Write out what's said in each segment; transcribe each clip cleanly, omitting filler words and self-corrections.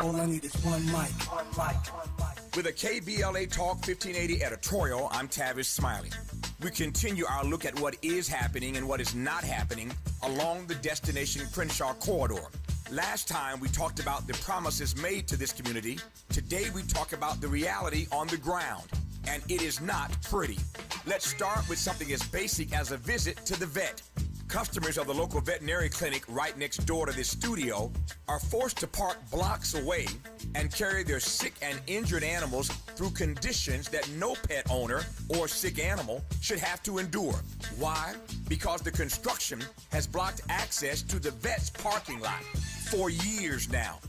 All I need is one mic. With a KBLA Talk 1580 editorial, I'm Tavis Smiley. We continue our look at what is happening and what is not happening along the Destination Crenshaw corridor. Last time we talked about the promises made to this community. Today we talk about the reality on the ground, and it is not pretty. Let's start with something as basic as a visit to the vet. Customers of the local veterinary clinic right next door to this studio are forced to park blocks away and carry their sick and injured animals through conditions that no pet owner or sick animal should have to endure. Why? Because the construction has blocked access to the vet's parking lot for years now.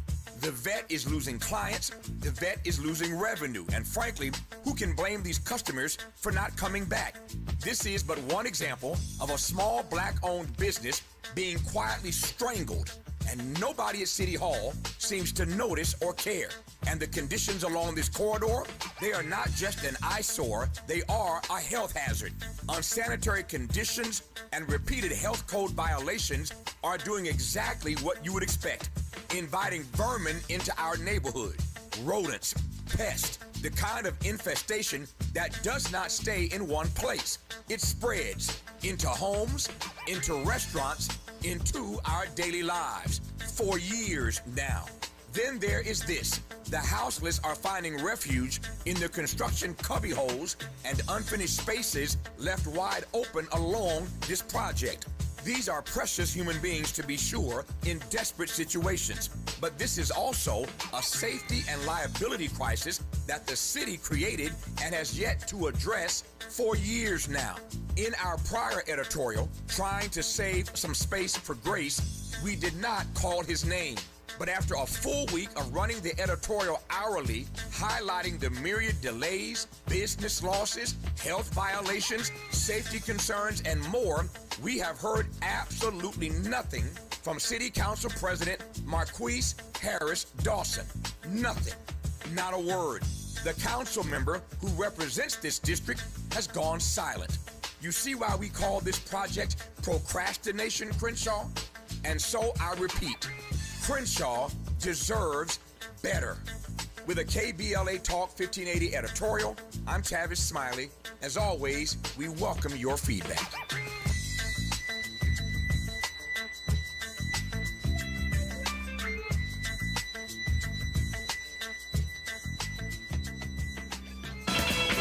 The vet is losing clients, the vet is losing revenue, and frankly, who can blame these customers for not coming back? This is but one example of a small black-owned business being quietly strangled, and nobody at City Hall seems to notice or care. And the conditions along this corridor, they are not just an eyesore, they are a health hazard. Unsanitary conditions and repeated health code violations are doing exactly what you would expect, inviting vermin into our neighborhood. Rodents, pests, the kind of infestation that does not stay in one place. It spreads into homes, into restaurants, into our daily lives for years now. Then there is this. The houseless are finding refuge in the construction cubbyholes and unfinished spaces left wide open along this project. These are precious human beings, to be sure, in desperate situations. But this is also a safety and liability crisis that the city created and has yet to address for years now. In our prior editorial, trying to save some space for grace, we did not call his name. But after a full week of running the editorial hourly, highlighting the myriad delays, business losses, health violations, safety concerns, and more, we have heard absolutely nothing from City Council President Marquise Harris Dawson. Nothing. Not a word. The council member who represents this district has gone silent. You see why we call this project Procrastination Crenshaw? And so I repeat, Crenshaw deserves better. With a KBLA Talk 1580 editorial, I'm Tavis Smiley. As always, we welcome your feedback.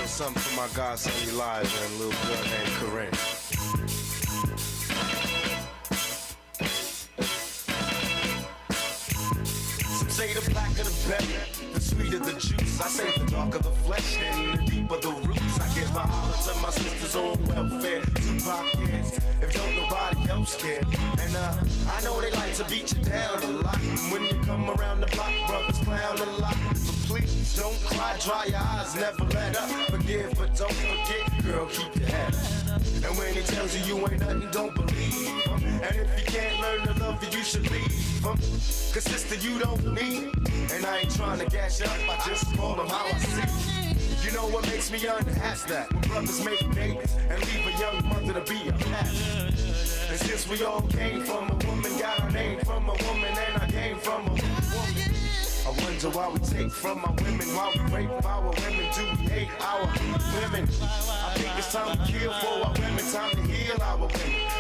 Something for my godson Elijah and a little girl named Corinne. Some say the blacker the better, the sweeter the juice. I say the darker the flesh and the deeper the roots. I give my holler to my sisters on welfare. Tupac kids, if don't nobody else care. And I know they like to beat you down a lot. When you come around the block, brothers clown a lot. Please don't cry, dry your eyes, never let up. Forgive, but don't forget, girl, keep your head up. And when he tells you you ain't nothing, don't believe him. And if you can't learn to love you, you should leave him. Cause sister, you don't need him. And I ain't trying to gas you up, I just call him how I see. You know what makes me unhappy? That when brothers make babies and leave a young mother to be a pastor. And since we all came from a woman, got our name from a woman, and I came from a woman. I wonder why we take from our women, why we rape our women, do we hate our women? I think it's time to kill for our women, time to heal our women,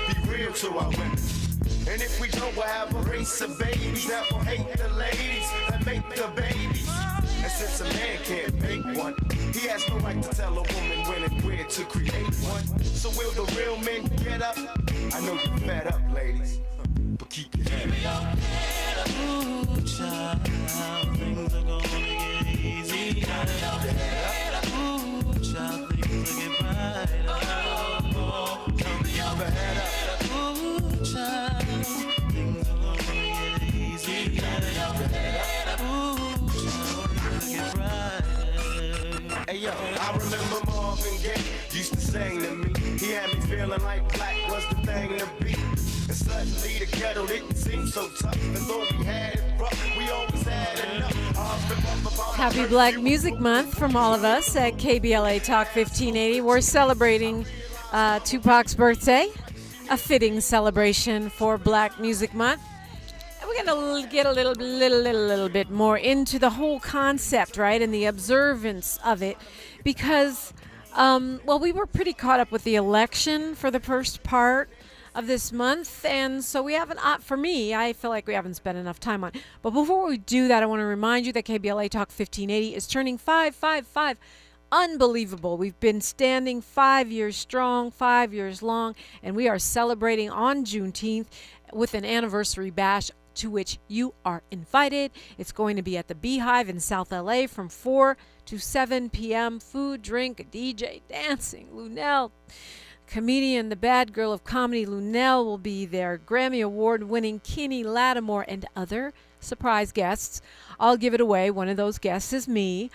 be real to our women. And if we don't, we'll have a race of babies that will hate the ladies that make the babies. And since a man can't make one, he has no right to tell a woman when and where to create one. So will the real men get up? I know you're fed up, ladies, but keep your head up. Ooh, child, things are gonna get easy. Ooh, child, things will get brighter. Keep your head up. Ooh, child, things are gonna get easy. Ooh, child, things will get brighter. Hey yo, I remember Marvin Gaye used to sing to me. He had me feeling like black was the thing to be. And suddenly the ghetto didn't seem so tough. And though we had it rough, we always had enough. Happy Black Music Month from all of us at KBLA Talk 1580. We're celebrating Tupac's birthday, a fitting celebration for Black Music Month. we're going to get a little bit more into the whole concept, right, and the observance of it, because, well, we were pretty caught up with the election for the first part of this month, and so we haven't, for me, I feel like we haven't spent enough time on it. But before we do that, I want to remind you that KBLA Talk 1580 is turning 555. Unbelievable. We've been standing 5 years strong, 5 years long, and we are celebrating on Juneteenth with an anniversary bash to which you are invited. It's going to be at the Beehive in South LA from 4 to 7 p.m. Food, drink, a DJ, dancing. Lunel, comedian, the bad girl of comedy, Lunel will be there. Grammy Award-winning Kenny Lattimore and other surprise guests. I'll give it away. One of those guests is me.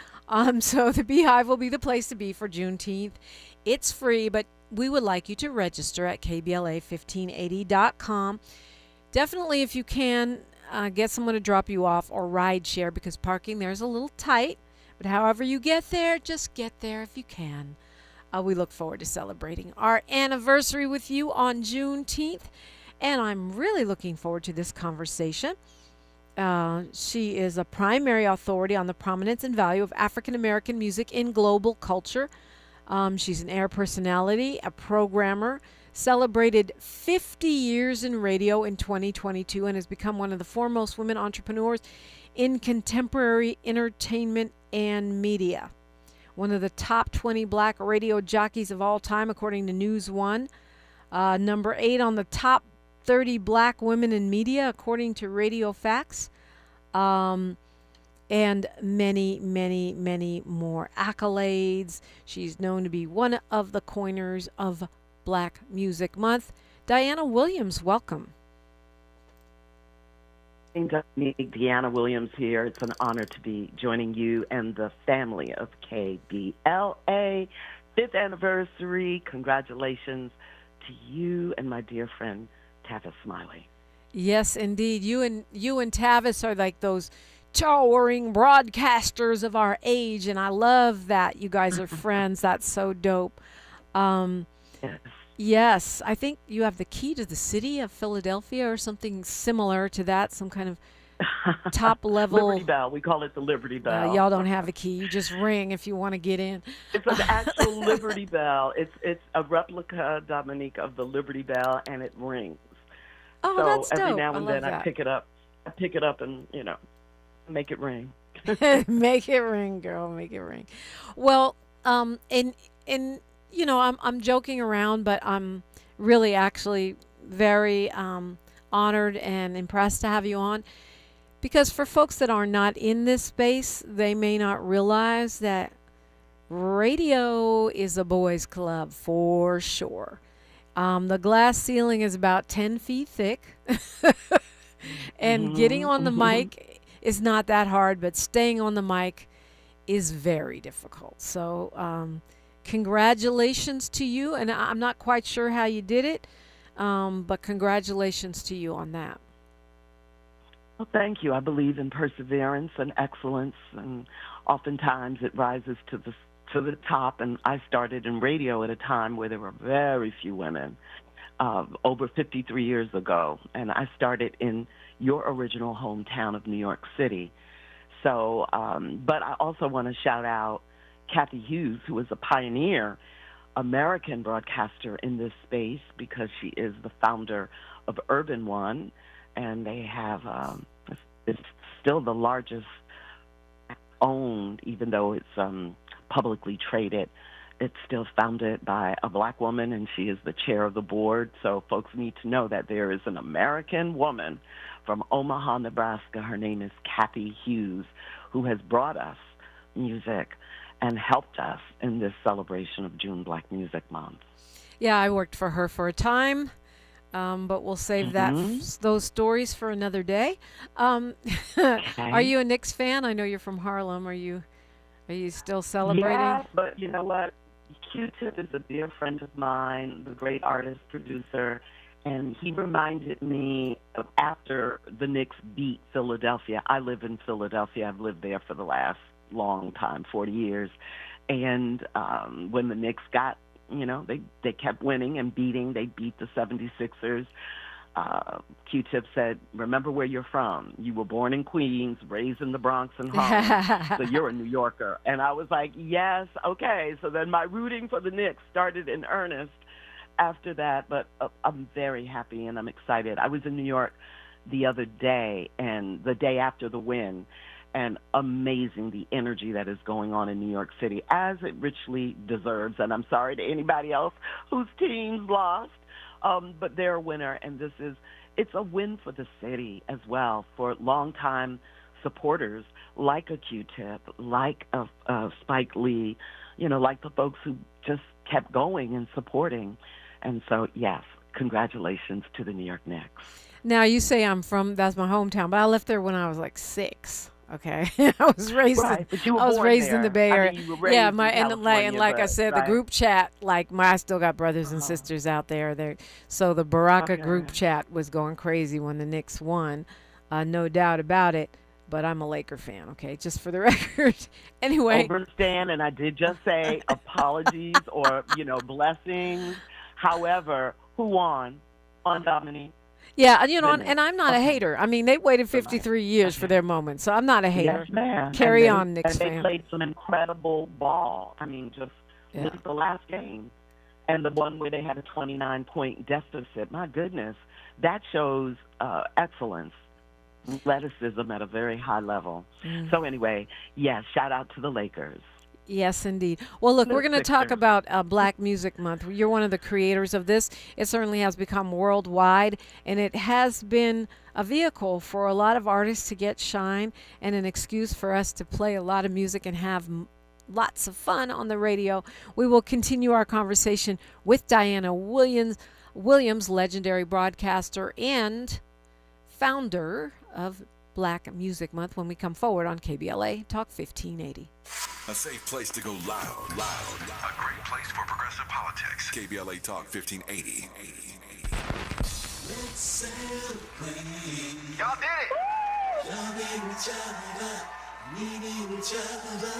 So the Beehive will be the place to be for Juneteenth. It's free, but we would like you to register at KBLA1580.com. Definitely, if you can, get someone to drop you off or ride share, because parking there is a little tight. But however you get there, just get there if you can. We look forward to celebrating our anniversary with you on Juneteenth, and I'm really looking forward to this conversation. She is a primary authority on the prominence and value of African American music in global culture. She's an air personality, a programmer, celebrated 50 years in radio in 2022, and has become one of the foremost women entrepreneurs in contemporary entertainment and media. One of the top 20 black radio jockeys of all time, according to News One. Number 8 on the top 30 black women in media, according to Radio Facts. And many, many, many more accolades. She's known to be one of the coiners of Black Music Month. Dyana Williams, welcome. Dyanna Williams here. It's an honor to be joining you and the family of KBLA. 5th anniversary. Congratulations to you and my dear friend Tavis Smiley. Yes, indeed. You and Tavis are like those towering broadcasters of our age, and I love that you guys are friends. That's so dope. Yes. Yes, I think you have the key to the city of Philadelphia or something similar to that, some kind of top level. Liberty Bell. We call it the Liberty Bell. Y'all don't have a key. You just ring if you want to get in. It's an actual Liberty Bell. It's a replica, Dominique, of the Liberty Bell, and it rings. Oh, so that's dope. every now and then that. I pick it up and, make it ring. Make it ring, girl. Make it ring. Well, I'm joking around, but I'm really actually very honored and impressed to have you on, because for folks that are not in this space, they may not realize that radio is a boys' club for sure. The glass ceiling is about 10 feet thick, and getting on the mic is not that hard, but staying on the mic is very difficult. So congratulations to you, and I'm not quite sure how you did it, but congratulations to you on that. Well, thank you. I believe in perseverance and excellence, and oftentimes it rises to the top. And I started in radio at a time where there were very few women, over 53 years ago, and I started in your original hometown of New York City. So, but I also want to shout out Kathy Hughes, who is a pioneer American broadcaster in this space, because she is the founder of Urban One, and they have it's still the largest owned, even though it's publicly traded. It's still founded by a black woman, and she is the chair of the board. So folks need to know that there is an American woman from Omaha, Nebraska. Her name is Kathy Hughes, who has brought us music and helped us in this celebration of June Black Music Month. Yeah, I worked for her for a time, but we'll save those stories for another day. Okay. Are you a Knicks fan? I know you're from Harlem. Are you still celebrating? Yeah, but you know what? Q-Tip is a dear friend of mine, the great artist, producer, and he reminded me of after the Knicks beat Philadelphia. I live in Philadelphia. I've lived there for the last long time, 40 years. And when the Knicks got, they kept winning and beating. They beat the 76ers Q-Tip said, remember where you're from. You were born in Queens, raised in the Bronx and Harlem, so you're a New Yorker. And I was like, yes, okay. So then my rooting for the Knicks started in earnest after that, but I'm very happy and I'm excited. I was in New York the other day and the day after the win, and amazing the energy that is going on in New York City, as it richly deserves. And I'm sorry to anybody else whose teams lost, but they're a winner, and it's a win for the city as well, for longtime supporters like a Q-Tip, like a Spike Lee, like the folks who just kept going and supporting. And so, yes, congratulations to the New York Knicks. Now, you say that's my hometown, but I left there when I was like 6. Okay, I was raised. Right, but you were I was born raised there. in the Bay Area. I mean, you were raised yeah, in like I but, said, right. the group chat. I still got brothers and sisters out there. So the Baraka group chat was going crazy when the Knicks won, no doubt about it. But I'm a Laker fan. Okay, just for the record. Anyway, Overstand, and I did just say apologies or blessings. However, who won? On Dominique. Yeah, and I'm not a hater. I mean, they waited 53 years for their moment, so I'm not a hater. Yes, ma'am. Carry on, Knicks fan. And they played some incredible ball. I mean, just look at the last game. And the one where they had a 29-point deficit. My goodness, that shows excellence, athleticism at a very high level. So anyway, yes, shout out to the Lakers. Yes, indeed. Well, look, we're going to talk about Black Music Month. You're one of the creators of this. It certainly has become worldwide, and it has been a vehicle for a lot of artists to get shine and an excuse for us to play a lot of music and have lots of fun on the radio. We will continue our conversation with Dyana Williams, legendary broadcaster and founder of Black Music Month, when we come forward on KBLA Talk 1580. A safe place to go loud. A great place for progressive politics. KBLA Talk 1580. Let's celebrate. Y'all did it! Loving each other, needing each other.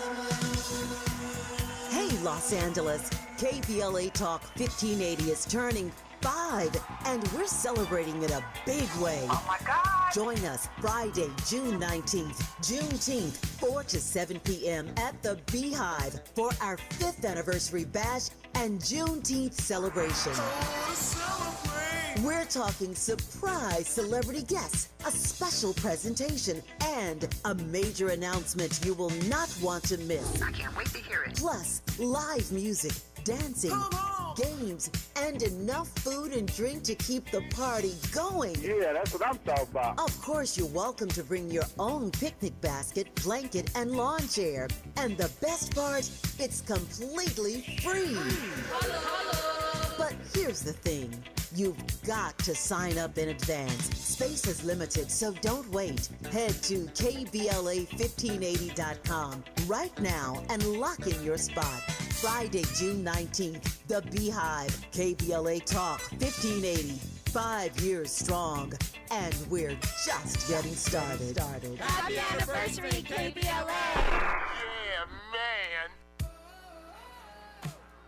Hey, Los Angeles. KBLA Talk 1580 is turning 5, and we're celebrating in a big way. Oh my God! Join us Friday, June 19th, Juneteenth, 4 to 7 p.m. at the Beehive for our 5th anniversary bash and Juneteenth celebration. We're talking surprise celebrity guests, a special presentation, and a major announcement you will not want to miss. I can't wait to hear it. Plus, live music, dancing, games, and enough food and drink to keep the party going. Yeah, that's what I'm talking about. Of course, you're welcome to bring your own picnic basket, blanket, and lawn chair. And the best part, it's completely free. But here's the thing. You've got to sign up in advance. Space is limited, so don't wait. Head to KBLA1580.com right now and lock in your spot. Friday, June 19th, the Beehive, KBLA Talk 1580. 5 years strong, and we're just getting started. Happy anniversary, KBLA! Yeah, man!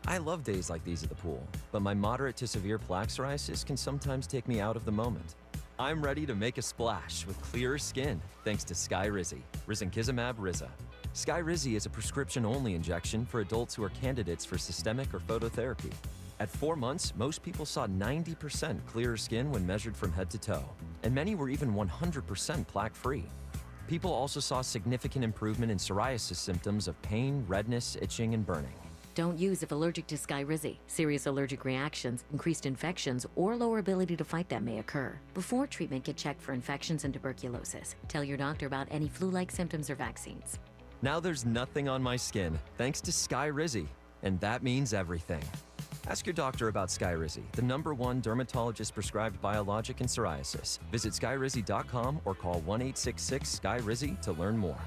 I love days like these at the pool, but my moderate to severe plaque psoriasis can sometimes take me out of the moment. I'm ready to make a splash with clearer skin thanks to Skyrizi, risankizumab Riza. Skyrizi is a prescription-only injection for adults who are candidates for systemic or phototherapy. At 4 months, most people saw 90% clearer skin when measured from head to toe, and many were even 100% plaque-free. People also saw significant improvement in psoriasis symptoms of pain, redness, itching, and burning. Don't use if allergic to Skyrizi. Serious allergic reactions, increased infections, or lower ability to fight them may occur. Before treatment, get checked for infections and tuberculosis. Tell your doctor about any flu-like symptoms or vaccines. Now there's nothing on my skin thanks to Skyrizi, and that means everything. Ask your doctor about Skyrizi, the #1 dermatologist-prescribed biologic in psoriasis. Visit skyrizi.com or call 1-866-SKYRIZI to learn more.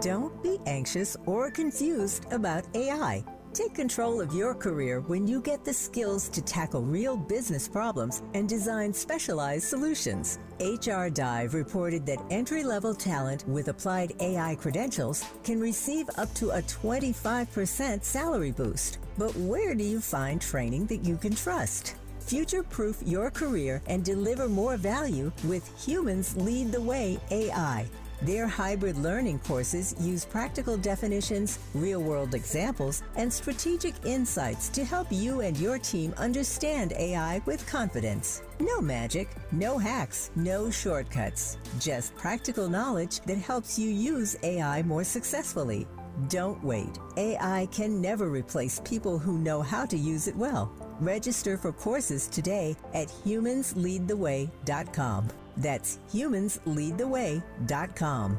Don't be anxious or confused about AI. Take control of your career when you get the skills to tackle real business problems and design specialized solutions. HR Dive reported that entry-level talent with applied AI credentials can receive up to a 25% salary boost. But where do you find training that you can trust? Future-proof your career and deliver more value with Humans Lead the Way AI. Their hybrid learning courses use practical definitions, real-world examples, and strategic insights to help you and your team understand AI with confidence. No magic, no hacks, no shortcuts. Just practical knowledge that helps you use AI more successfully. Don't wait. AI can never replace people who know how to use it well. Register for courses today at humansleadtheway.com. That's humansleadtheway.com.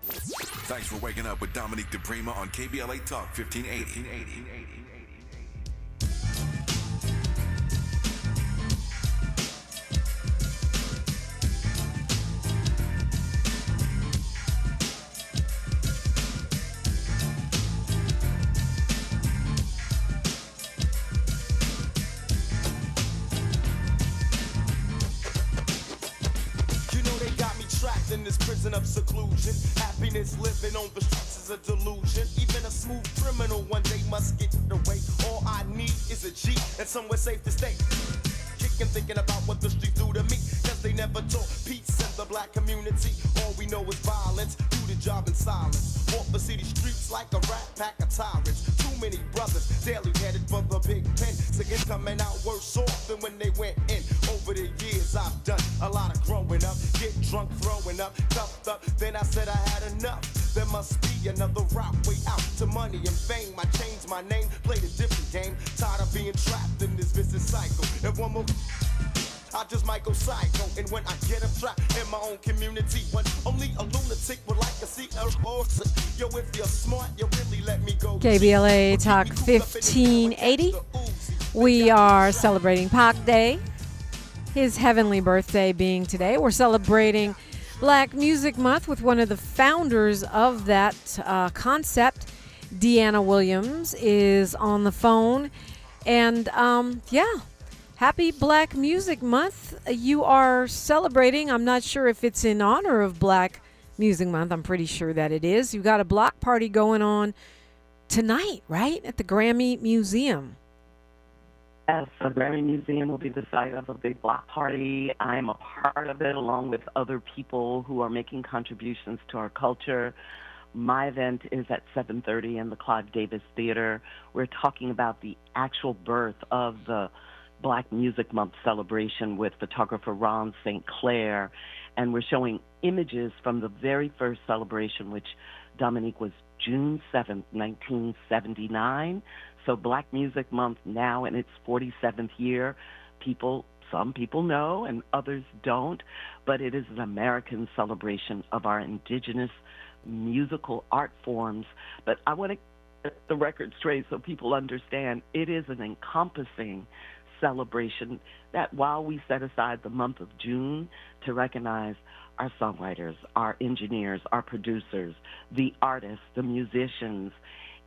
Thanks for waking up with Dominique DePrima on KBLA Talk 1580. In this prison of seclusion, happiness living on the streets is a delusion. Even a smooth criminal one day must get away. All I need is a G and somewhere safe to stay. Kicking, thinking about what the streets do to me, cause they never taught peace in the black community. All we know is violence, do the job in silence. Walk the city streets like a rat pack of tyrants. Too many brothers daily headed for the big pen. Sick and coming out worse off than when they went in. Over the years I've done a lot of growing up, get drunk, throwing up, cuffed up. Then I said I had enough. There must be another route, way out to money and fame. I changed my name, played a different game. Tired of being trapped in this vicious cycle. And one more, I just might go psycho. And when I get up trapped in my own community, when only a lunatic would like to see a horse. Yo, if you're smart, you really let me go. KBLA Talk 1580. We are celebrating Pac Day, his heavenly birthday being today. We're celebrating Black Music Month with one of the founders of that concept. Dyanna Williams is on the phone. And happy Black Music Month. You are celebrating. I'm not sure if it's in honor of Black Music Month. I'm pretty sure that it is. You got a block party going on tonight, right? At the Grammy Museum. Yes, the Grammy Museum will be the site of a big block party. I'm a part of it along with other people who are making contributions to our culture. My event is at 7:30 in the Clive Davis Theater. We're talking about the actual birth of the Black Music Month celebration with photographer Ron St. Clair. And we're showing images from the very first celebration, which, Dominique, was June 7th, 1979. So Black Music Month now in its 47th year. Some people know and others don't, but it is an American celebration of our indigenous musical art forms. But I want to get the record straight so people understand it is an encompassing celebration that while we set aside the month of June to recognize our songwriters, our engineers, our producers, the artists, the musicians,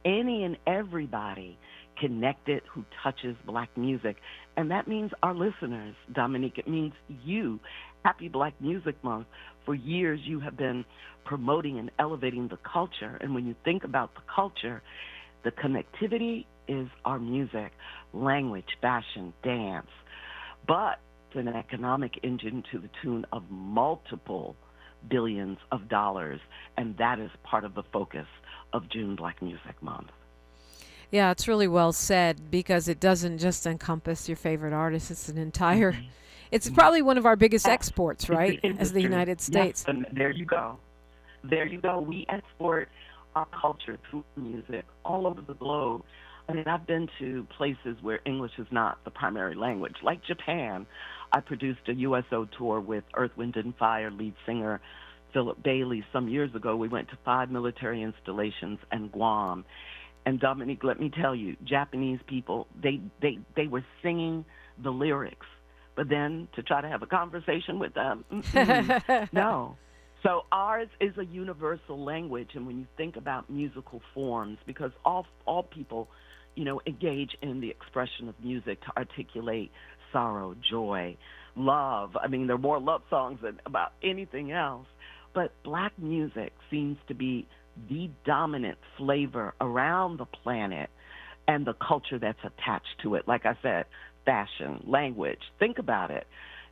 any and everybody connected who touches Black music. And that means our listeners, Dominique. It means you. Happy Black Music Month. For years, you have been promoting and elevating the culture. And when you think about the culture, the connectivity is our music, language, fashion, dance. But it's an economic engine to the tune of multiple billions of dollars. And that is part of the focus of June Black Music Month. Yeah, it's really well said because it doesn't just encompass your favorite artist. It's an entire, it's probably one of our biggest exports, right, as the United States. Yes, and there you go. There you go. We export our culture through music all over the globe. I mean, I've been to places where English is not the primary language, like Japan. I produced a USO tour with Earth, Wind, and Fire lead singer Philip Bailey some years ago. We went to 5 military installations and Guam. And Dominique, let me tell you, Japanese people, they were singing the lyrics. But then to try to have a conversation with them, no. So ours is a universal language. And when you think about musical forms, because all people, engage in the expression of music to articulate sorrow, joy, love. I mean, there are more love songs than about anything else. But Black music seems to be the dominant flavor around the planet and the culture that's attached to it. Like I said, fashion, language. Think about it.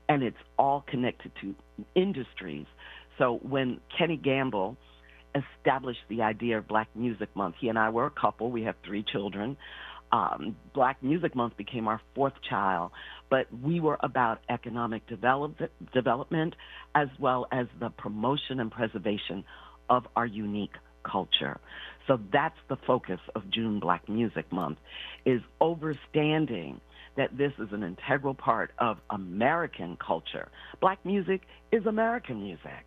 And it's all connected to industries. So when Kenny Gamble established the idea of Black Music Month, he and I were a couple. We have 3 children. Black Music Month became our 4th child, but we were about economic development as well as the promotion and preservation of our unique culture. So that's the focus of June Black Music Month, is understanding that this is an integral part of American culture. Black music is American music,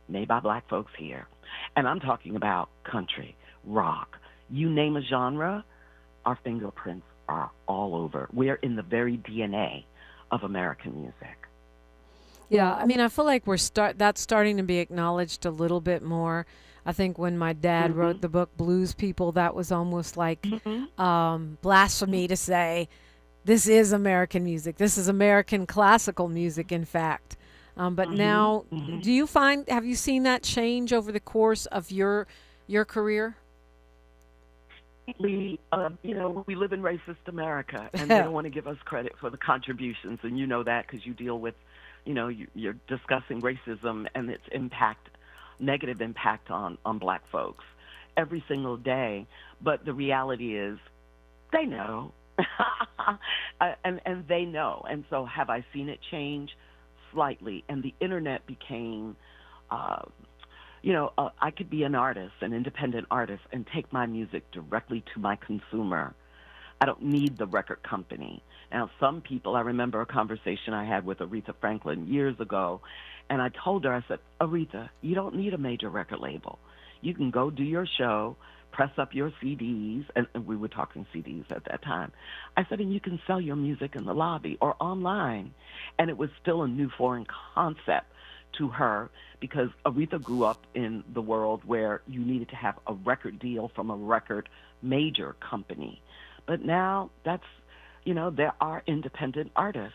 made by Black folks here. And I'm talking about country, rock, you name a genre, our fingerprints are all over. We're in the very DNA of American music. Yeah, I mean, I feel like that's starting to be acknowledged a little bit more. I think when my dad wrote the book Blues People, that was almost like blasphemy to say, this is American music. This is American classical music, in fact. But now, have you seen that change over the course of your career? We live in racist America, and they don't want to give us credit for the contributions, and you know that because you deal with, you're discussing racism and its negative impact on Black folks every single day. But the reality is, they know, and they know. And so, have I seen it change? Slightly, and the internet became. I could be an artist, an independent artist, and take my music directly to my consumer. I don't need the record company. Now, some people, I remember a conversation I had with Aretha Franklin years ago, and I told her, I said, Aretha, you don't need a major record label. You can go do your show, press up your CDs, and we were talking CDs at that time. I said, and you can sell your music in the lobby or online. And it was still a new foreign concept to her because Aretha grew up in the world where you needed to have a record deal from a record major company. But now there are independent artists.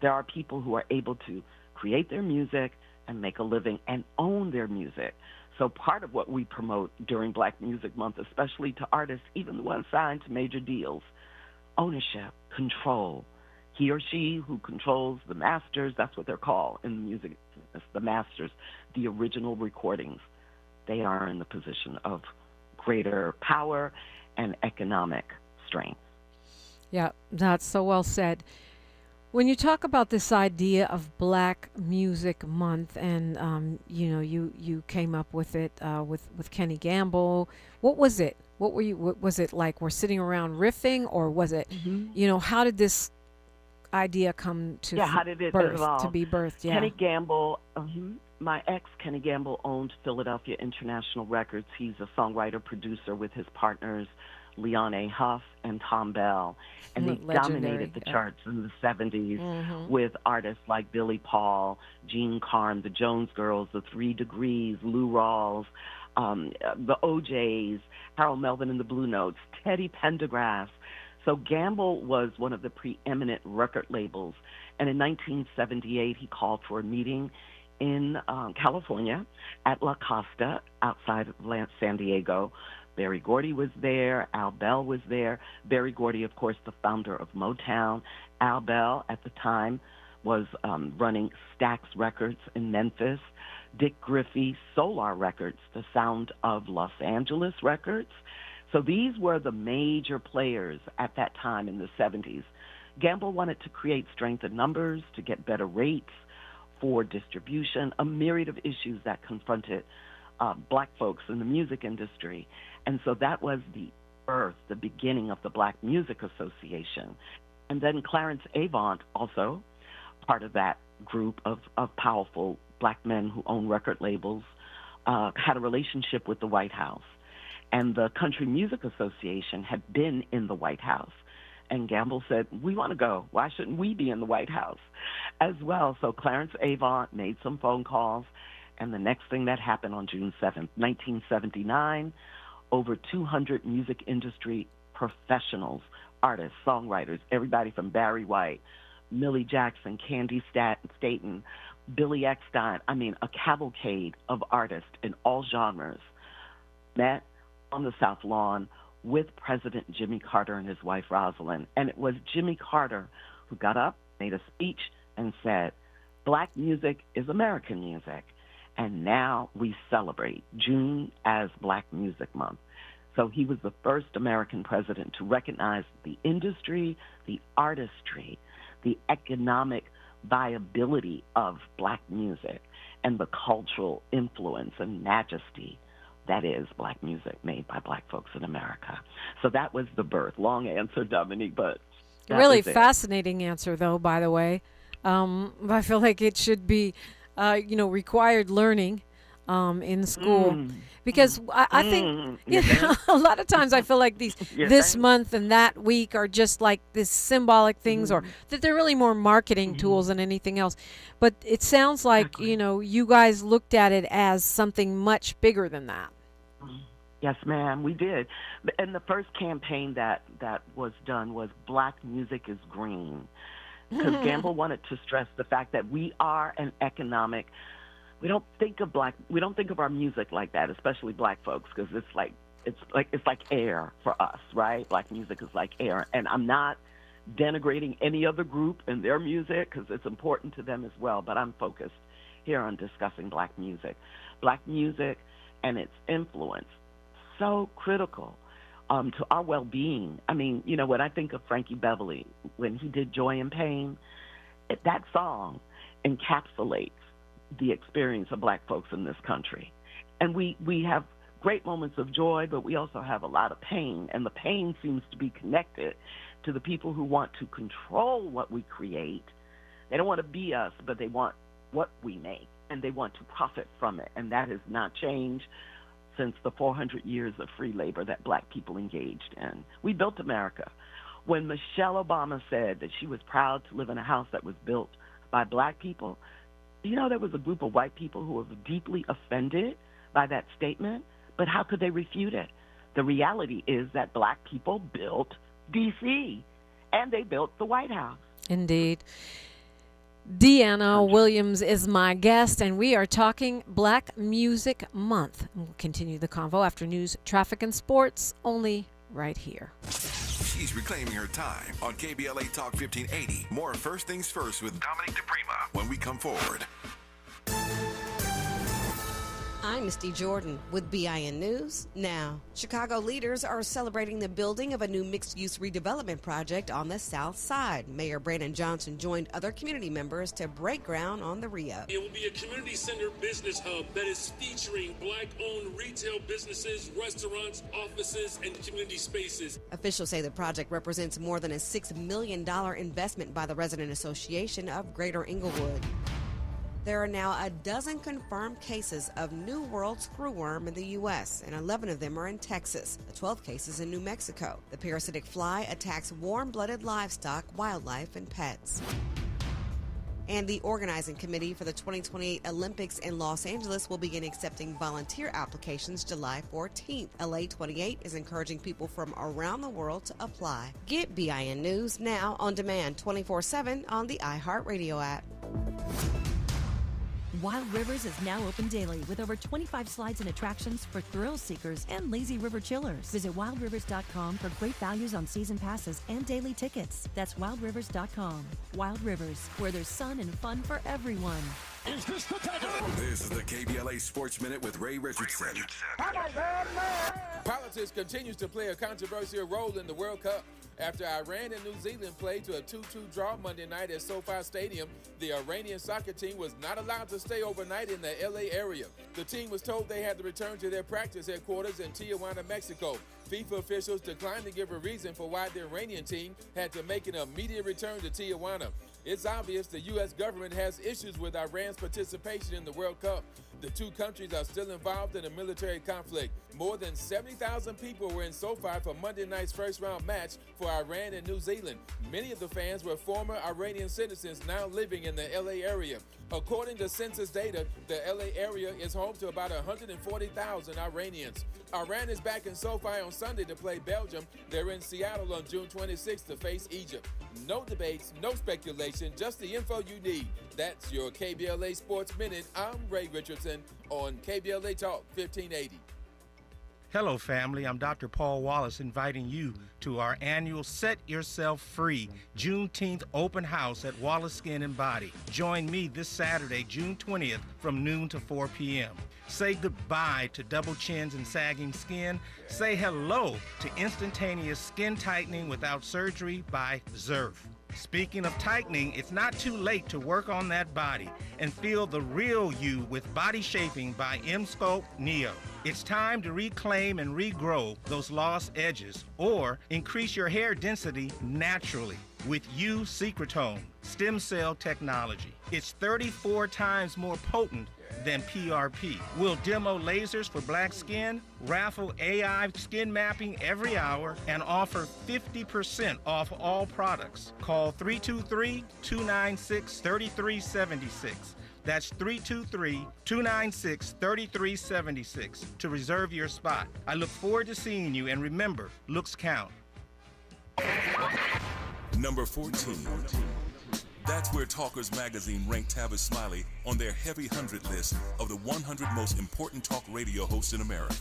There are people who are able to create their music and make a living and own their music. So part of what we promote during Black Music Month, especially to artists, even the ones signed to major deals, ownership, control. He or she who controls the masters, that's what they're called in the music business, the masters, the original recordings. They are in the position of greater power and economic strength. Yeah, that's so well said. When you talk about this idea of Black Music Month, and you came up with it with Kenny Gamble, what was it? What was it like? We're sitting around riffing, or was it? How did this idea come to how did it birth, evolve? to be birthed? Yeah. Kenny Gamble, my ex Kenny Gamble owned Philadelphia International Records. He's a songwriter producer with his partners Leon A. Huff and Tom Bell, and they dominated the charts in the 70s with artists like Billy Paul, Jean Carn, the Jones Girls, the 3 Degrees, Lou Rawls, the OJs, Harold Melvin and the Blue Notes, Teddy Pendergrass. So Gamble was one of the preeminent record labels, and in 1978 he called for a meeting in California at La Costa outside of San Diego. Berry Gordy was there. Al Bell was there. Berry Gordy, of course, the founder of Motown. Al Bell, at the time, was running Stax Records in Memphis. Dick Griffey, Solar Records, the sound of Los Angeles Records. So these were the major players at that time in the 70s. Gamble wanted to create strength in numbers, to get better rates for distribution, a myriad of issues that confronted Black folks in the music industry. And so that was the birth, the beginning of the Black Music Association. And then Clarence Avant, also part of that group of powerful Black men who own record labels, had a relationship with the White House. And the Country Music Association had been in the White House. And Gamble said, we want to go. Why shouldn't we be in the White House as well? So Clarence Avant made some phone calls. And the next thing that happened on June 7th, 1979, over 200 music industry professionals, artists, songwriters, everybody from Barry White, Millie Jackson, Candy Staten, Billy Eckstein, a cavalcade of artists in all genres, met on the South Lawn with President Jimmy Carter and his wife Rosalind. And it was Jimmy Carter who got up, made a speech, and said, Black music is American music. And now we celebrate June as Black Music Month. So he was the first American president to recognize the industry, the artistry, the economic viability of Black music, and the cultural influence and majesty that is Black music made by Black folks in America. So that was the birth. Long answer, Dominique, but really fascinating answer, though, by the way. I feel like it should be, required learning in school. Because I think a lot of times I feel like this month and that week are just like this symbolic things, or that they're really more marketing tools than anything else. But it sounds like, you guys looked at it as something much bigger than that. Yes, ma'am, we did. And the first campaign that was done was Black Music is Green. Because Gamble wanted to stress the fact that we are an economic. We don't think of our music like that, especially Black folks, because it's like air for us, right? Black music is like air, and I'm not denigrating any other group and their music because it's important to them as well. But I'm focused here on discussing Black music and its influence, so critical to our well-being. I mean, when I think of Frankie Beverly, when he did Joy and Pain, that song encapsulates the experience of Black folks in this country. And we have great moments of joy, but we also have a lot of pain, and the pain seems to be connected to the people who want to control what we create. They don't want to be us, but they want what we make, and they want to profit from it, and that has not changed since the 400 years of free labor that Black people engaged in. We built America. When Michelle Obama said that she was proud to live in a house that was built by Black people, there was a group of white people who were deeply offended by that statement, but how could they refute it? The reality is that Black people built D.C., and they built the White House. Indeed. Dyanna Williams is my guest, and we are talking Black Music Month. We'll continue the convo after news, traffic, and sports, only right here. She's reclaiming her time on KBLA Talk 1580. More First Things First with Dominique DePrima when we come forward. I'm Misty Jordan with BIN News Now. Chicago leaders are celebrating the building of a new mixed-use redevelopment project on the south side. Mayor Brandon Johnson joined other community members to break ground on the re-up. It will be a community center business hub that is featuring Black-owned retail businesses, restaurants, offices, and community spaces. Officials say the project represents more than a $6 million investment by the Resident Association of Greater Inglewood. There are now a dozen confirmed cases of New World screwworm in the U.S., and 11 of them are in Texas. The 12th case is in New Mexico. The parasitic fly attacks warm-blooded livestock, wildlife, and pets. And the organizing committee for the 2028 Olympics in Los Angeles will begin accepting volunteer applications July 14th. LA 28 is encouraging people from around the world to apply. Get BIN News now on demand 24/7 on the iHeartRadio app. Wild Rivers is now open daily with over 25 slides and attractions for thrill seekers and lazy river chillers. Visit wildrivers.com for great values on season passes and daily tickets. That's wildrivers.com. Wild Rivers, where there's sun and fun for everyone. This is the KBLA Sports Minute with Ray Richardson. Politics continues to play a controversial role in the World Cup. After Iran and New Zealand played to a 2-2 draw Monday night at SoFi Stadium, the Iranian soccer team was not allowed to stay overnight in the LA area. The team was told they had to return to their practice headquarters in Tijuana, Mexico. FIFA officials declined to give a reason for why the Iranian team had to make an immediate return to Tijuana. It's obvious the U.S. government has issues with Iran's participation in the World Cup. The two countries are still involved in a military conflict. More than 70,000 people were in SoFi for Monday night's first-round match for Iran and New Zealand. Many of the fans were former Iranian citizens now living in the L.A. area. According to census data, the L.A. area is home to about 140,000 Iranians. Iran is back in SoFi on Sunday to play Belgium. They're in Seattle on June 26th to face Egypt. No debates, no speculation, just the info you need. That's your KBLA Sports Minute. I'm Ray Richardson on KBLA Talk 1580. Hello, family. I'm Dr. Paul Wallace inviting you to our annual Set Yourself Free Juneteenth open house at Wallace Skin and Body. Join me this Saturday, June 20th from noon to 4 p.m. Say goodbye to double chins and sagging skin. Say hello to instantaneous skin tightening without surgery by Zerf. Speaking of tightening, it's not too late to work on that body and feel the real you with Body Shaping by M-Sculpt Neo. It's time to reclaim and regrow those lost edges or increase your hair density naturally with U-Secretome stem cell technology. It's 34 times more potent than PRP. We'll demo lasers for black skin, raffle AI skin mapping every hour, and offer 50% off all products. Call 323-296-3376. That's 323-296-3376 to reserve your spot. I look forward to seeing you, and remember, looks count. Number 14. That's where Talkers Magazine ranked Tavis Smiley on their heavy 100 list of the 100 most important talk radio hosts in America.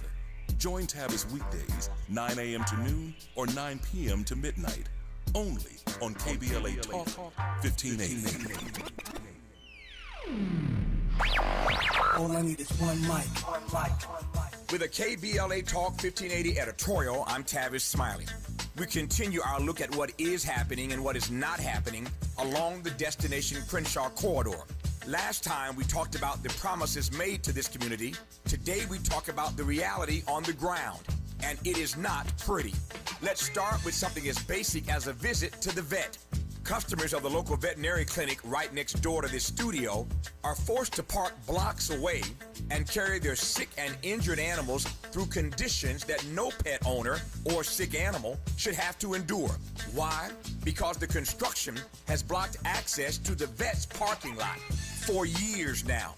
Join Tavis weekdays, 9 a.m. to noon or 9 p.m. to midnight, only on KBLA Talk 1580. All I need is one mic. With a KBLA Talk 1580 editorial, I'm Tavis Smiley. We continue our look at what is happening and what is not happening along the Destination Crenshaw corridor. Last time we talked about the promises made to this community. Today we talk about the reality on the ground, and it is not pretty. Let's start with something as basic as a visit to the vet. Customers of the local veterinary clinic right next door to this studio are forced to park blocks away and carry their sick and injured animals through conditions that no pet owner or sick animal should have to endure. Why? Because the construction has blocked access to the vet's parking lot for years now.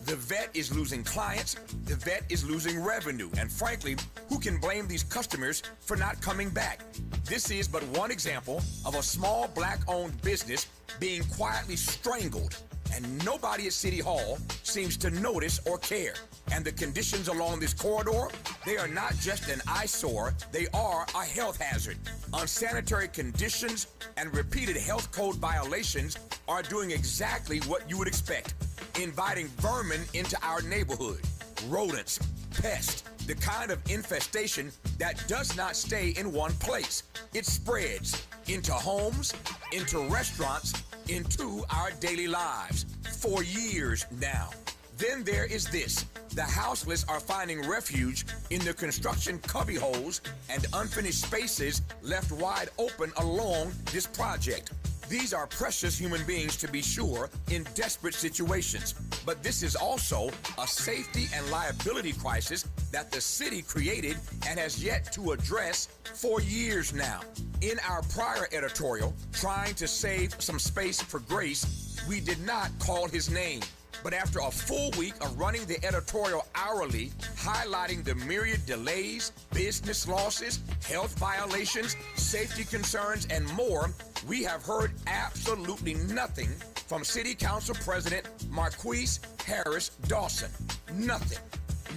The vet is losing clients, the vet is losing revenue, and frankly, who can blame these customers for not coming back? This is but one example of a small black-owned business being quietly strangled, and nobody at City Hall seems to notice or care. And the conditions along this corridor, they are not just an eyesore, they are a health hazard. Unsanitary conditions and repeated health code violations are doing exactly what you would expect, inviting vermin into our neighborhood, rodents, pests, the kind of infestation that does not stay in one place. It spreads into homes, into restaurants, into our daily lives for years now. Then there is this. The houseless are finding refuge in the construction cubbyholes and unfinished spaces left wide open along this project. These are precious human beings, to be sure, in desperate situations. But this is also a safety and liability crisis that the city created and has yet to address for years now. In our prior editorial, trying to save some space for grace, we did not call his name. But after a full week of running the editorial hourly, highlighting the myriad delays, business losses, health violations, safety concerns, and more, we have heard absolutely nothing from City Council President Marquise Harris Dawson. Nothing.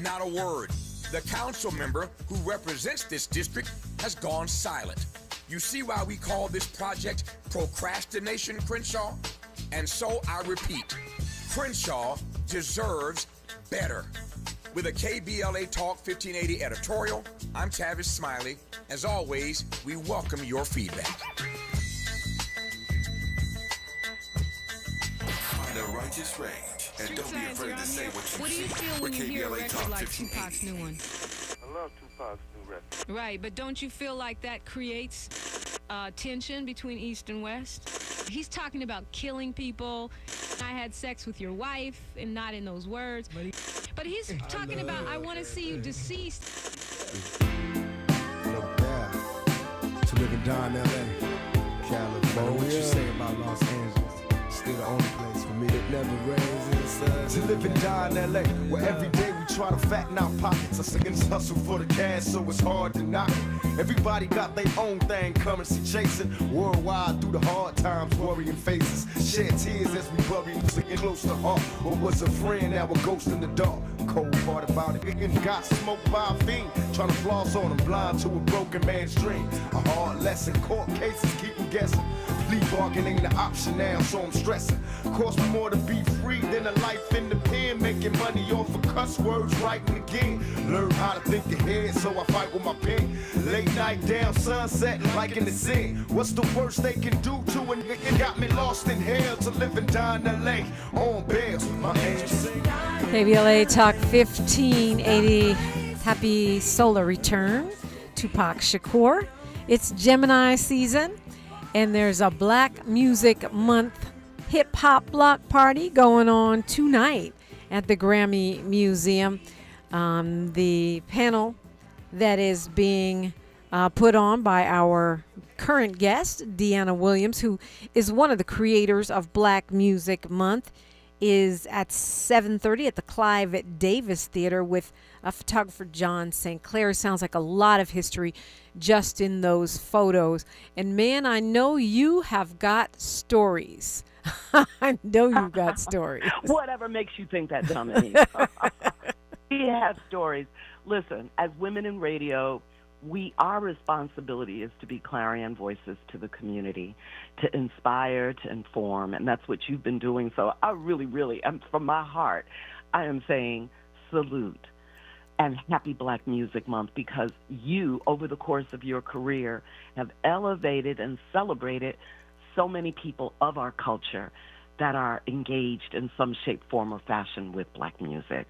Not a word. The council member who represents this district has gone silent. You see why we call this project Procrastination Crenshaw? And so I repeat, Crenshaw deserves better. With a KBLA Talk 1580 editorial, I'm Tavis Smiley. As always, we welcome your feedback. Find a righteous range, and don't be afraid to say what you see. What do you feel when you hear a record Talk like 1580. Tupac's new one? I love Tupac's new record. Right, but don't you feel like that creates tension between East and West? He's talking about killing people. I had sex with your wife, and not in those words. But he's talking about, I want to see you deceased. Look there. To live and die in L.A. California. What you say about Los Angeles? Still the only place for me that never rains in the sun. To live and die in L.A. Where every day we try to fatten our pockets. Us against hustle for the cash, so it's hard to knock it. Everybody got their own thing, currency chasing. Worldwide through the hard times, worrying faces. Shed tears as we bury them, sitting close to heart. What was a friend, now a ghost in the dark. Cold part about it, it got smoked by a fiend. Trying to floss on them, blind to a broken man's dream. A hard lesson, court cases keep them guessing. Plea bargain ain't an option now, so I'm stressing. Cost me more to be free than a life in the pen. Making money off of cuss words, writing again. Learn how to think ahead, so I fight with my pen. Late night down, sunset, like in the sin. What's the worst they can do to a nigga? Got me lost in hell to live and die in LA. On bells with my angels. KBLA Talk 1580. Happy solar return, Tupac Shakur. It's Gemini season, and there's a Black Music Month hip-hop block party going on tonight at the Grammy Museum. The panel that is being put on by our current guest, Dyanna Williams, who is one of the creators of Black Music Month, is at 7:30 at the Clive Davis Theater with photographer John St. Clair. Sounds like a lot of history just in those photos. And man, I know you have got stories. I know you've got stories. Whatever makes you think that, Dominique. We have stories. Listen, as women in radio, our responsibility is to be clarion voices to the community, to inspire, to inform, and that's what you've been doing. So I really, from my heart, I am saying salute and happy Black Music Month, because you, over the course of your career, have elevated and celebrated so many people of our culture that are engaged in some shape, form, or fashion with Black music.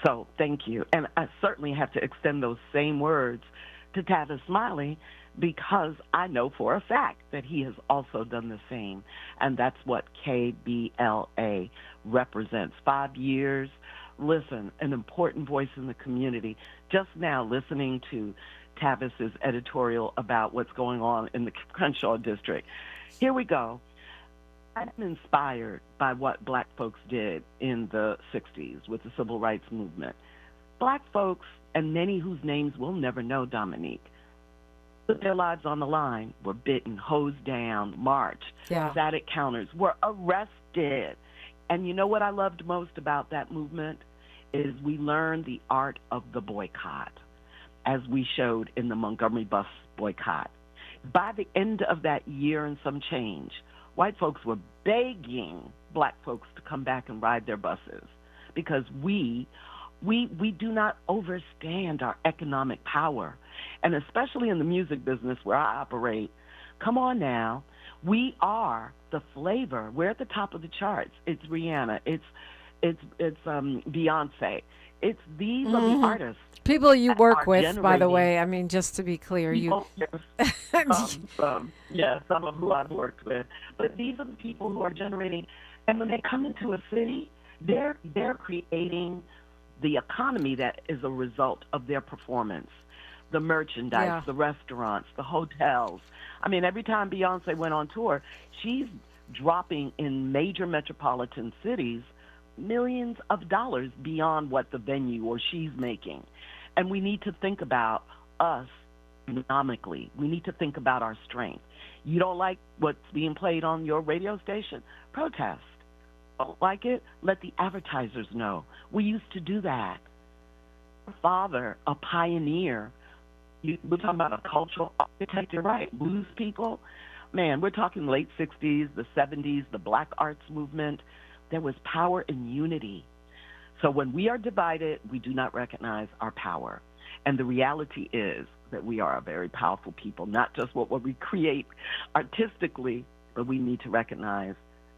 So thank you. And I certainly have to extend those same words to Tavis Smiley, because I know for a fact that he has also done the same. And that's what KBLA represents. 5 years. Listen, an important voice in the community. Just now listening to Tavis's editorial about what's going on in the Crenshaw district. Here we go. I'm inspired by what Black folks did in the 60s with the Civil Rights Movement. Black folks, and many whose names we'll never know, Dominique, put their lives on the line, were bitten, hosed down, marched, sat at counters, were arrested. And you know what I loved most about that movement is we learned the art of the boycott, as we showed in the Montgomery bus boycott. By the end of that year and some change, white folks were begging Black folks to come back and ride their buses, because we do not understand our economic power. And especially in the music business where I operate, come on now, we are the flavor. We're at the top of the charts. It's Rihanna. It's Beyonce. These are the artists. People you work with, by the way. I mean, just to be clear, some of who I've worked with. But these are the people who are generating, and when they come into a city, they're creating the economy that is a result of their performance. The merchandise, the restaurants, the hotels. I mean, every time Beyonce went on tour, she's dropping in major metropolitan cities millions of dollars beyond what the venue or she's making. And we need to think about us economically. We need to think about our strength. You don't like what's being played on your radio station? Protest. Don't like it? Let the advertisers know. We used to do that. Our father, a pioneer, we're talking about a cultural architect, you're right, blues people. Man, we're talking late 60s, the 70s, the Black arts movement. There was power in unity. So when we are divided, we do not recognize our power. And the reality is that we are a very powerful people, not just what we create artistically, but we need to recognize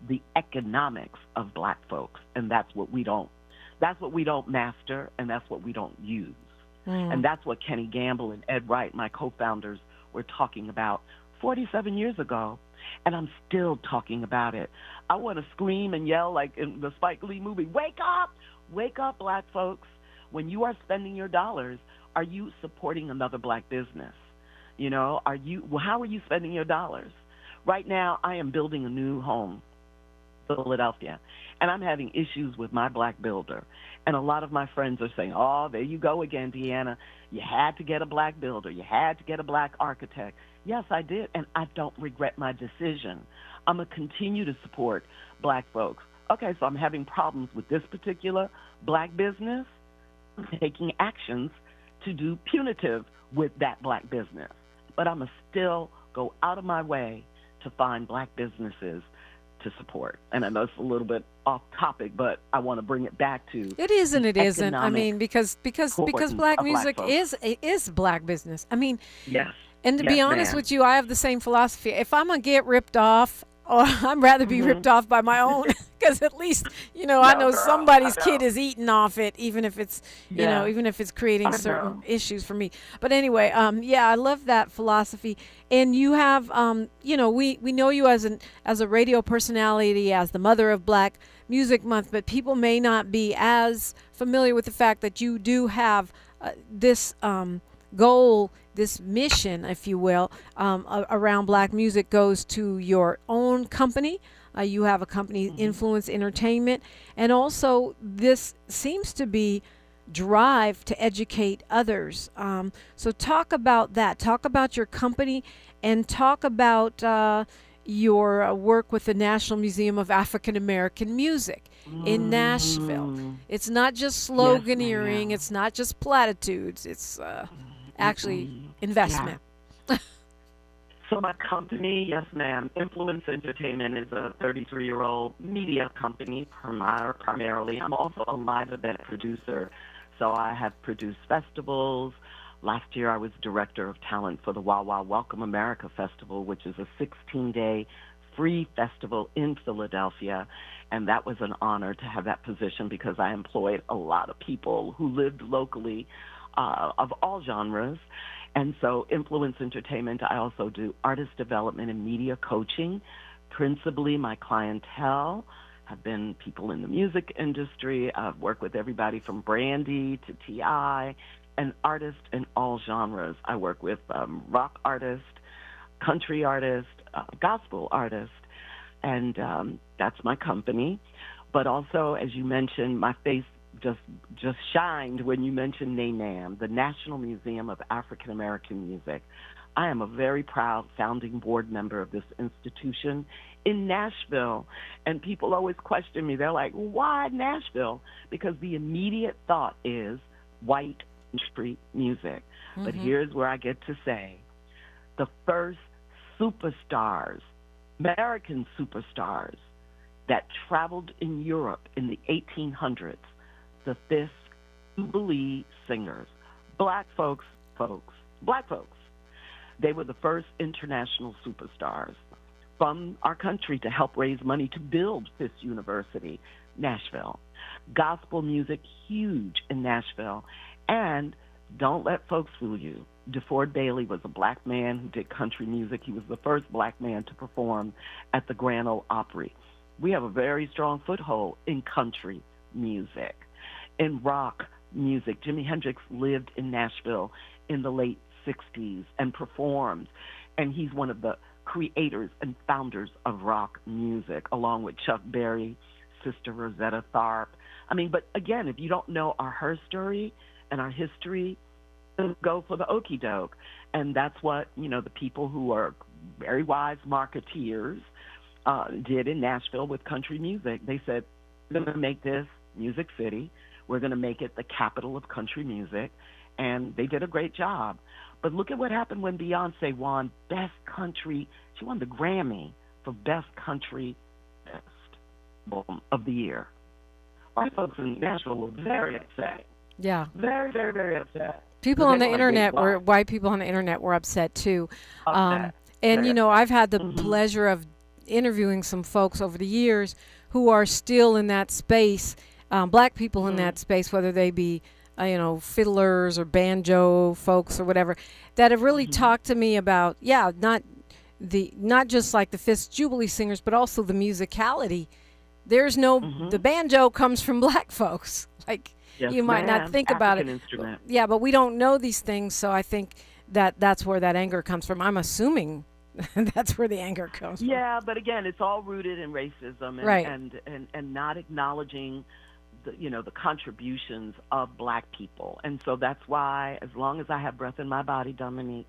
the economics of Black folks. And that's what we don't master, and that's what we don't use. And that's what Kenny Gamble and Ed Wright, my co-founders, were talking about 47 years ago, and I'm still talking about it. I want to scream and yell like in the Spike Lee movie, wake up, Black folks. When you are spending your dollars, are you supporting another Black business? You know, how are you spending your dollars? Right now, I am building a new home, Philadelphia, and I'm having issues with my Black builder. And a lot of my friends are saying, oh, there you go again, Dyanna. You had to get a black builder. You had to get a black architect. Yes, I did, and I don't regret my decision. I'm going to continue to support black folks. Okay, so I'm having problems with this particular black business. I'm taking actions to do punitive with that black business. But I'm going to still go out of my way to find black businesses to support. And I know it's a little bit off topic, but I want to bring it back to it is and it isn't. I mean, because black music black is black business. I mean, yes. And to be honest ma'am. with you, I have the same philosophy. If I'm gonna get ripped off, or I'd rather be ripped off by my own, because at least I know somebody's kid is eating off it, even if it's even if it's creating certain issues for me. But anyway, I love that philosophy. And you have we know you as a radio personality, as the mother of Black Music Month, but people may not be as familiar with the fact that you do have this goal, this mission, if you will, around black music goes to your own company. You have a company, Influence Entertainment, and also this seems to be drive to educate others. So talk about that. Talk about your company, and talk about your work with the National Museum of African American Music in Nashville. It's not just sloganeering. It's not just platitudes. It's actually investment. Yeah. So my company, yes, ma'am, Influence Entertainment is a 33-year-old media company primarily. I'm also a live event producer, so I have produced festivals. Last year I was director of talent for the Wawa Welcome America Festival, which is a 16-day free festival in Philadelphia, and that was an honor to have that position because I employed a lot of people who lived locally of all genres. And so Influence Entertainment, I also do artist development and media coaching. Principally, my clientele have been people in the music industry. I've worked with everybody from Brandy to T.I. and artists in all genres. I work with rock artists, country artists, gospel artists, and that's my company. But also, as you mentioned, my face just shined when you mentioned NAMM, the National Museum of African American Music. I am a very proud founding board member of this institution in Nashville, and people always question me. They're like, why Nashville? Because the immediate thought is white street music. But here's where I get to say, the first superstars, American superstars, that traveled in Europe in the 1800s, the Fisk Jubilee Singers, black folks, they were the first international superstars from our country to help raise money to build Fisk University, Nashville. Gospel music, huge in Nashville. And don't let folks fool you. DeFord Bailey was a black man who did country music. He was the first black man to perform at the Grand Ole Opry. We have a very strong foothold in country music. In rock music, Jimi Hendrix lived in Nashville in the late 60s and performed, and he's one of the creators and founders of rock music, along with Chuck Berry, Sister Rosetta Tharpe. I mean, but again, if you don't know her story and our history, then go for the okie doke. And that's what, the people who are very wise marketeers did in Nashville with country music. They said, we're going to make this Music City. We're going to make it the capital of country music. And they did a great job. But look at what happened when Beyonce won Best Country. She won the Grammy for Best Country Album of the Year. White folks in Nashville were very upset. Yeah. Very, very, very upset. People on the internet white people on the internet were upset too. And, I've had the pleasure of interviewing some folks over the years who are still in that space, black people in that space, whether they be, fiddlers or banjo folks or whatever, that have really talked to me about, not just like the Fisk Jubilee Singers, but also the musicality. There's no, the banjo comes from black folks. Like, yes, you might not think about it. Instrument. Yeah, but we don't know these things, so I think that's where that anger comes from. I'm assuming that's where the anger comes from. Yeah, but again, it's all rooted in racism and, right. and not acknowledging the contributions of Black people. And so that's why, as long as I have breath in my body, Dominique,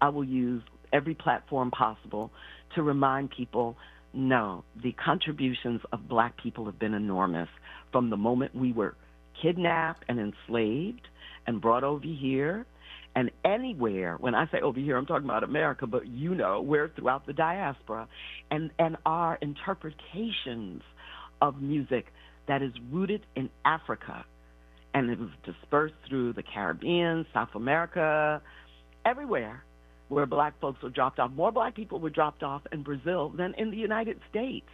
I will use every platform possible to remind people, no, the contributions of Black people have been enormous from the moment we were kidnapped and enslaved and brought over here and anywhere. When I say over here, I'm talking about America, but we're throughout the diaspora. And our interpretations of music that is rooted in Africa, and it was dispersed through the Caribbean, South America, everywhere where Black folks were dropped off. More Black people were dropped off in Brazil than in the United States.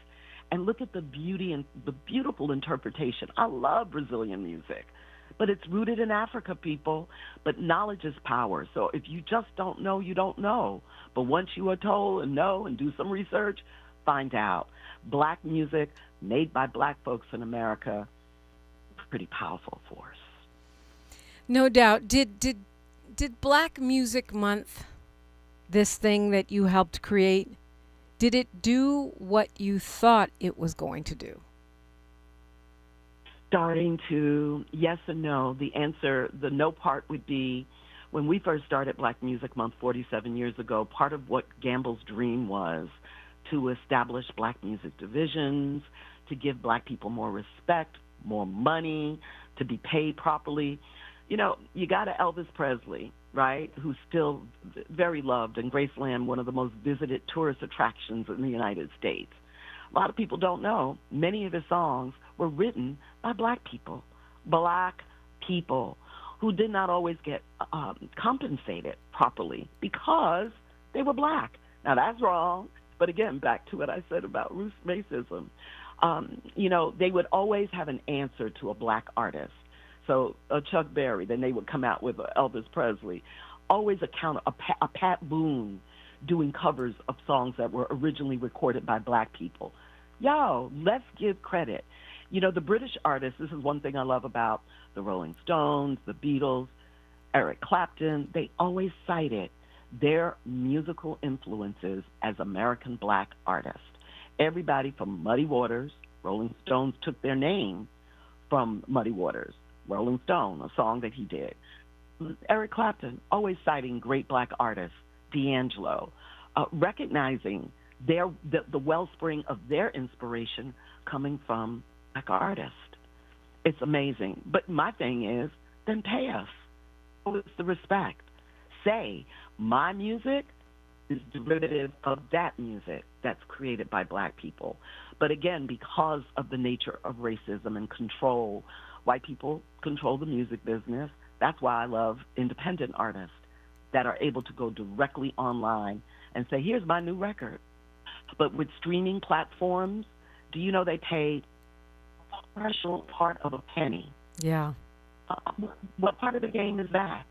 And look at the beauty and the beautiful interpretation. I love Brazilian music, but it's rooted in Africa, people. But knowledge is power. So if you just don't know, you don't know. But once you are told and know and do some research, find out. Black music made by Black folks in America, pretty powerful force. No doubt. Did Black Music Month, this thing that you helped create, did it do what you thought it was going to do? Starting to yes and no. The answer, the no part would be, when we first started Black Music Month 47 years ago, part of what Gamble's dream was to establish Black music divisions, to give Black people more respect, more money, to be paid properly. You got to Elvis Presley, right, who's still very loved, and Graceland, one of the most visited tourist attractions in the United States. A lot of people don't know many of his songs were written by Black people who did not always get compensated properly because they were Black. Now, that's wrong, but again, back to what I said about racism. They would always have an answer to a Black artist. So Chuck Berry, then they would come out with Elvis Presley. Always a Pat Boone doing covers of songs that were originally recorded by Black people. Let's give credit. The British artists, this is one thing I love about the Rolling Stones, the Beatles, Eric Clapton, they always cited their musical influences as American Black artists. Everybody from Muddy Waters, Rolling Stones took their name from Muddy Waters. Rolling Stone, a song that he did. Eric Clapton, always citing great Black artists, D'Angelo, recognizing the wellspring of their inspiration coming from Black artists. It's amazing. But my thing is, then pay us. It's the respect. Say, my music is derivative of that music that's created by Black people. But again, because of the nature of racism and control, white people control the music business. That's why I love independent artists that are able to go directly online and say, here's my new record. But with streaming platforms, do you know they pay a partial part of a penny? Yeah. What part of the game is that?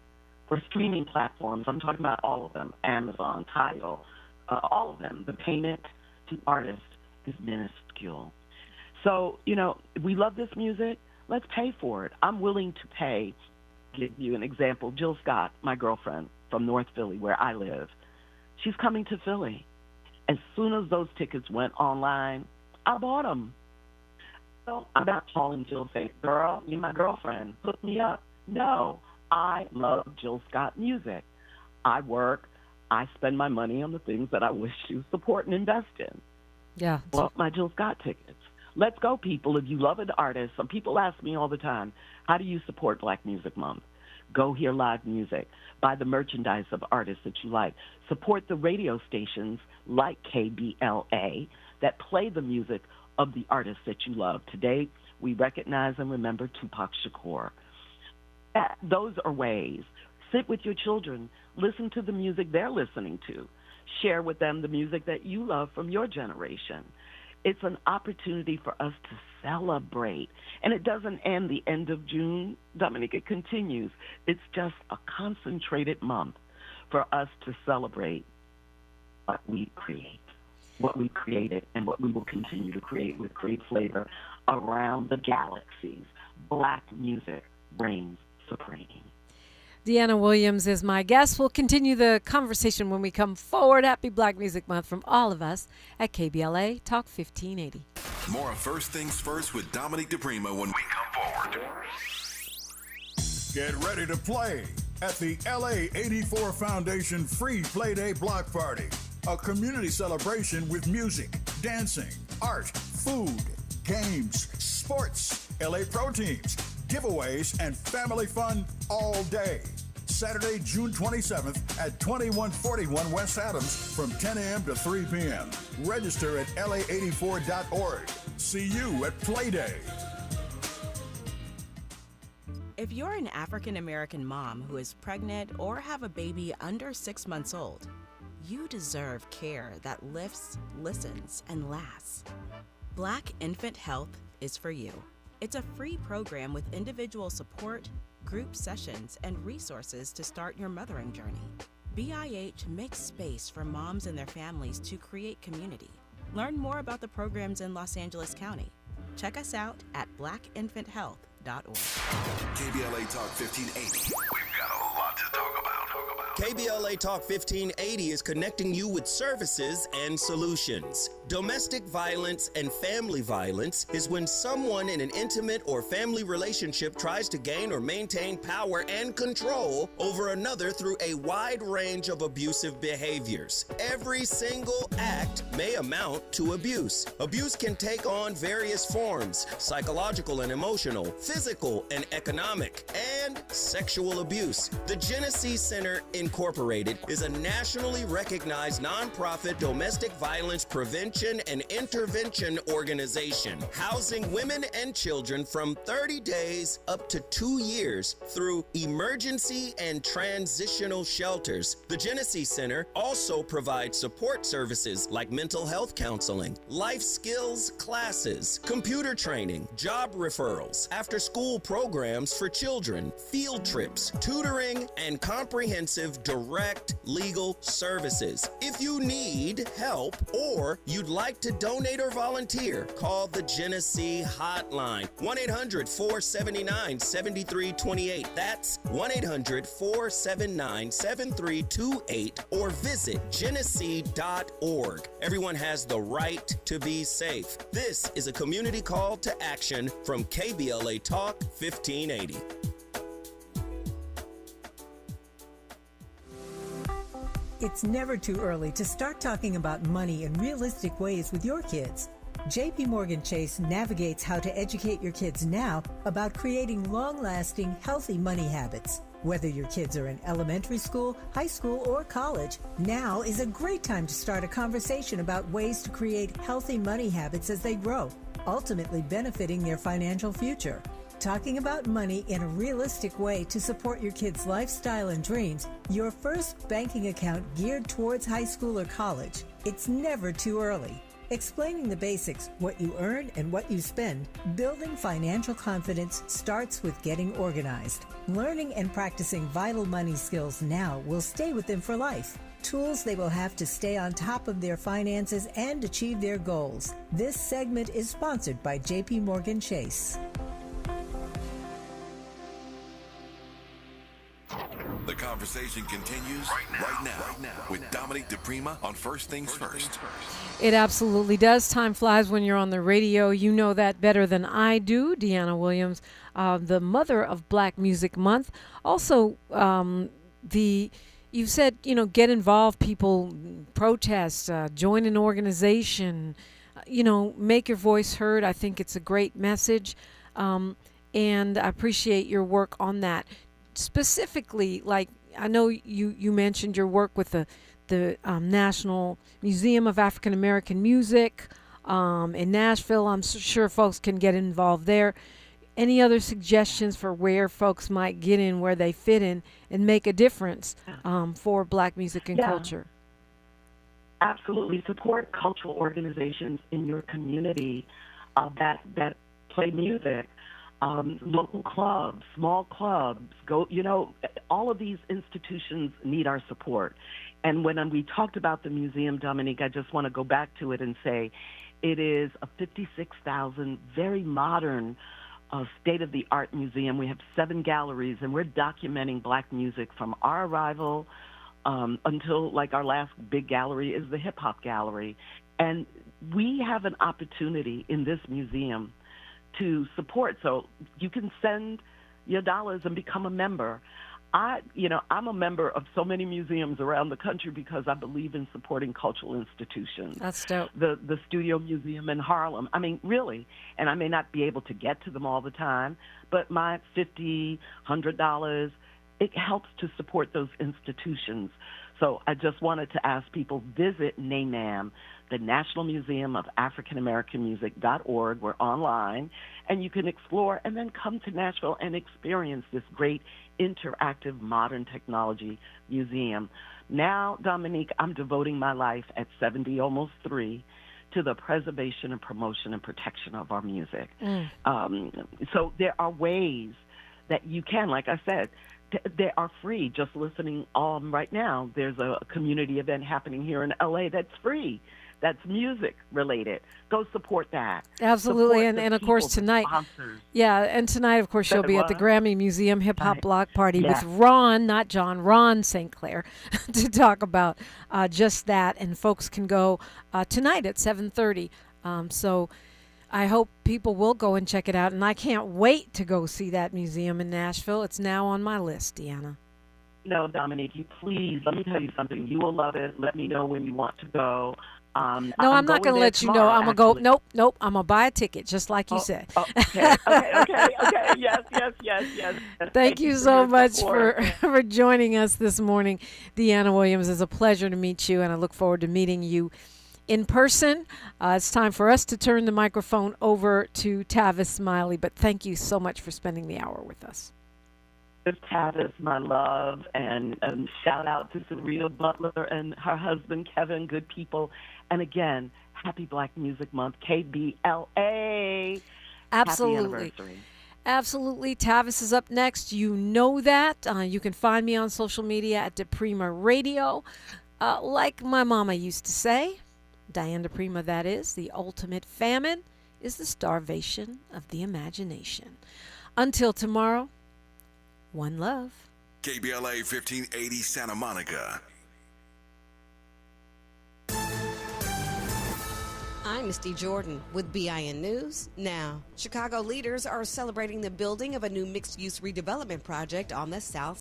For streaming platforms, I'm talking about all of them, Amazon, Tidal, all of them. The payment to artists is minuscule. So, we love this music. Let's pay for it. I'm willing to pay. Give you an example. Jill Scott, my girlfriend from North Philly, where I live, she's coming to Philly. As soon as those tickets went online, I bought them. So I'm not calling Jill saying, girl, you're my girlfriend, hook me up. No, I love Jill Scott music. I work. I spend my money on the things that I wish to support and invest in. Yeah. Bought my Jill Scott tickets. Let's go, people. If you love an artist, some people ask me all the time, how do you support Black Music Month? Go hear live music. Buy the merchandise of artists that you like. Support the radio stations like KBLA that play the music of the artists that you love. Today, we recognize and remember Tupac Shakur. Those are ways. Sit with your children. Listen to the music they're listening to. Share with them the music that you love from your generation. It's an opportunity for us to celebrate. And it doesn't end the end of June, Dominique. It continues. It's just a concentrated month for us to celebrate what we create, what we created, and what we will continue to create with great flavor around the galaxies. Black music reigns supreme. Dyana Williams is my guest. We'll continue the conversation when we come forward. Happy Black Music Month from all of us at KBLA Talk 1580. More of First Things First with Dominique DePrima when we come forward. Get ready to play at the LA 84 Foundation Free Play Day Block Party, a community celebration with music, dancing, art, food, games, sports, LA Pro Teams, giveaways, and family fun all day. Saturday, June 27th at 2141 West Adams from 10 a.m. to 3 p.m. Register at la84.org. See you at Playday. If you're an African American mom who is pregnant or have a baby under 6 months old, you deserve care that lifts, listens, and lasts. Black Infant Health is for you. It's a free program with individual support, group sessions, and resources to start your mothering journey. BIH makes space for moms and their families to create community. Learn more about the programs in Los Angeles County. Check us out at blackinfanthealth.org. KBLA Talk 1580. We've got a lot to talk about. KBLA Talk 1580 is connecting you with services and solutions. Domestic violence and family violence is when someone in an intimate or family relationship tries to gain or maintain power and control over another through a wide range of abusive behaviors. Every single act may amount to abuse. Abuse can take on various forms: psychological and emotional, physical and economic, and sexual abuse. The Genesee Center Incorporated is a nationally recognized nonprofit domestic violence prevention and intervention organization, housing women and children from 30 days up to 2 years through emergency and transitional shelters. The Genesee Center also provides support services like mental health counseling, life skills classes, computer training, job referrals, after-school programs for children, field trips, tutoring, and comprehensive direct legal services. If you need help or you'd like to donate or volunteer, call the Genesee Hotline, 1-800-479-7328. That's 1-800-479-7328, or visit genesee.org. Everyone has the right to be safe. This is a community call to action from KBLA Talk 1580. It's never too early to start talking about money in realistic ways with your kids. JP Morgan Chase navigates how to educate your kids now about creating long-lasting, healthy money habits. Whether your kids are in elementary school, high school, or college, now is a great time to start a conversation about ways to create healthy money habits as they grow, ultimately benefiting their financial future. Talking about money in a realistic way to support your kids' lifestyle and dreams, your first banking account geared towards high school or college. It's never too early. Explaining the basics, what you earn and what you spend, building financial confidence starts with getting organized. Learning and practicing vital money skills now will stay with them for life. Tools they will have to stay on top of their finances and achieve their goals. This segment is sponsored by JP Morgan Chase. The conversation continues right now with Dominique DePrima on First Things First. It absolutely does. Time flies when you're on the radio. You know that better than I do. Dyana Williams, the mother of Black Music Month. Also, you said, get involved, people, protest, join an organization, make your voice heard. I think it's a great message, and I appreciate your work on that. Specifically, like I know you mentioned your work with the National Museum of African American Music in Nashville. I'm sure folks can get involved there. Any other suggestions for where folks might get in, where they fit in, and make a difference for Black music and culture? Absolutely. Support cultural organizations in your community that play music. Local clubs, small clubs, all of these institutions need our support. And when we talked about the museum, Dominique, I just want to go back to it and say it is a 56,000, very modern, state-of-the-art museum. We have 7 galleries, and we're documenting Black music from our arrival until, our last big gallery is the hip-hop gallery. And we have an opportunity in this museum to support. So you can send your dollars and become a member. I'm a member of so many museums around the country because I believe in supporting cultural institutions. That's dope. The Studio Museum in Harlem. I mean, really. And I may not be able to get to them all the time, but my $50, $100, it helps to support those institutions. So I just wanted to ask people, visit NAMAM, the National Museum of African American Music.org. We're online, and you can explore and then come to Nashville and experience this great interactive modern technology museum. Now, Dominique, I'm devoting my life at 70, almost 3, to the preservation and promotion and protection of our music. So there are ways that you can, like I said, they are free. Just listening right now, there's a community event happening here in LA that's free. That's music related. Go support that. Absolutely. Support And of course tonight, and tonight, of course, you'll be at the Grammy Museum Hip Hop Block Party with Ron, not John, Ron St. Clair, to talk about just that. And folks can go tonight at 7:30. So I hope people will go and check it out. And I can't wait to go see that museum in Nashville. It's now on my list, Dyanna. No, Dominique, please, let me tell you something. You will love it. Let me know when you want to go. No, I'm not going to let you know. I'm going to go. Nope. I'm going to buy a ticket, just like you said. Okay. Yes. Thank you so much for joining us this morning. Dyanna Williams, it's a pleasure to meet you, and I look forward to meeting you in person. It's time for us to turn the microphone over to Tavis Smiley, but thank you so much for spending the hour with us. Tavis, my love, and shout out to Sabrina Butler and her husband Kevin, good people. And again, happy Black Music Month, KBLA. Absolutely. Happy anniversary. Absolutely. Tavis is up next. You know that. You can find me on social media at DePrima Radio. Like my mama used to say, Diane DePrima, that is, the ultimate famine is the starvation of the imagination. Until tomorrow, one love. KBLA 1580 Santa Monica. I'm Misty Jordan with BIN News. Now, Chicago leaders are celebrating the building of a new mixed-use redevelopment project on the south